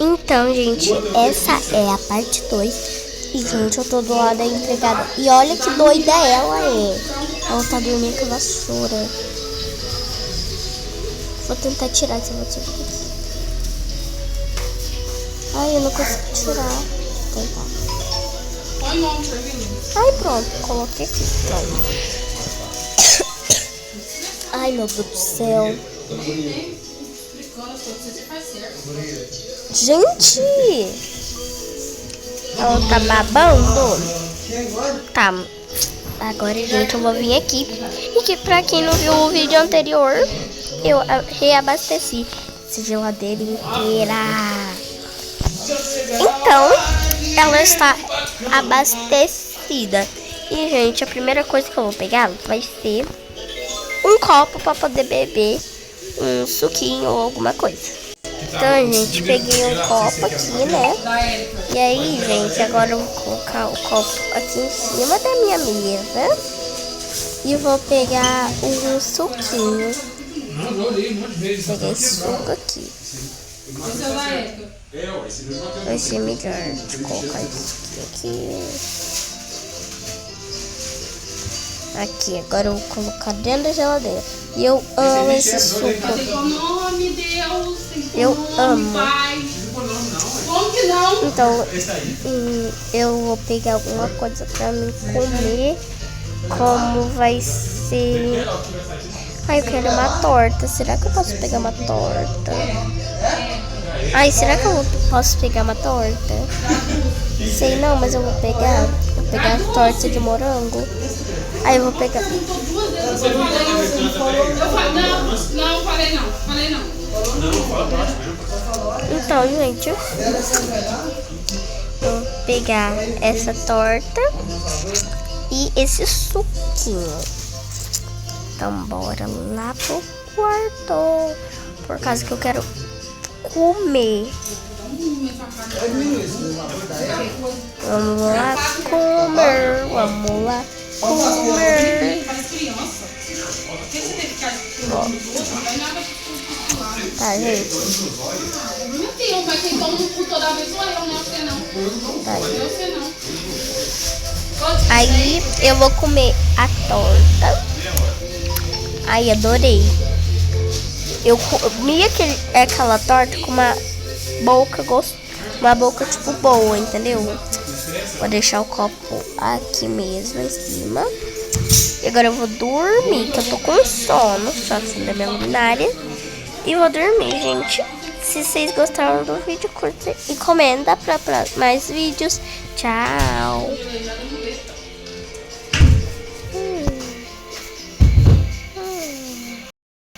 Então, gente, essa é a parte 2. E, gente, eu tô do lado da empregada. E olha que doida ela é. Ela tá dormindo com a vassoura. Vou tentar tirar essa vassoura daqui. Ai, eu não consigo tirar. Vou tentar. Ai, pronto. Coloquei aqui. Pronto. Ai, meu Deus do céu. Gente! Ela tá babando? Tá. Agora, gente, eu vou vir aqui. E que pra quem não viu o vídeo anterior, eu reabasteci essa geladeira inteira. Então, ela está abastecida. E, gente, a primeira coisa que eu vou pegar vai ser um copo pra poder beber um suquinho ou alguma coisa. Então, gente, peguei um copo aqui, né? E aí, gente, agora eu vou colocar o copo aqui em cima da minha mesa. E vou pegar um suquinho. Peguei esse suco aqui. Vai ser melhor de colocar isso aqui. Aqui, agora eu vou colocar dentro da geladeira. E eu amo esse suco. Eu amo. Então, eu vou pegar alguma coisa pra mim comer. Como vai ser... Ai, eu quero uma torta. Será que eu posso pegar uma torta? Ai, será que eu posso pegar uma torta? Sei não, mas eu vou pegar. Vou pegar a torta de morango. Aí eu vou pegar. Não, falei não. Então, gente, vou pegar essa torta e esse suquinho. Então, bora lá pro quarto. Por causa que eu quero comer. Vamos lá comer. Vamos lá comer. Tá, gente. Mas quem toma no cu toda vez sou eu, não você não. Tá, Você não. aí eu vou comer a torta. Ai, adorei. Eu comi aquela torta com uma boca tipo boa, entendeu? Vou deixar o copo aqui mesmo em cima. E agora eu vou dormir, que eu tô com sono. Só acender a minha luminária. E vou dormir, gente. Se vocês gostaram do vídeo, curte e comenta pra mais vídeos. Tchau!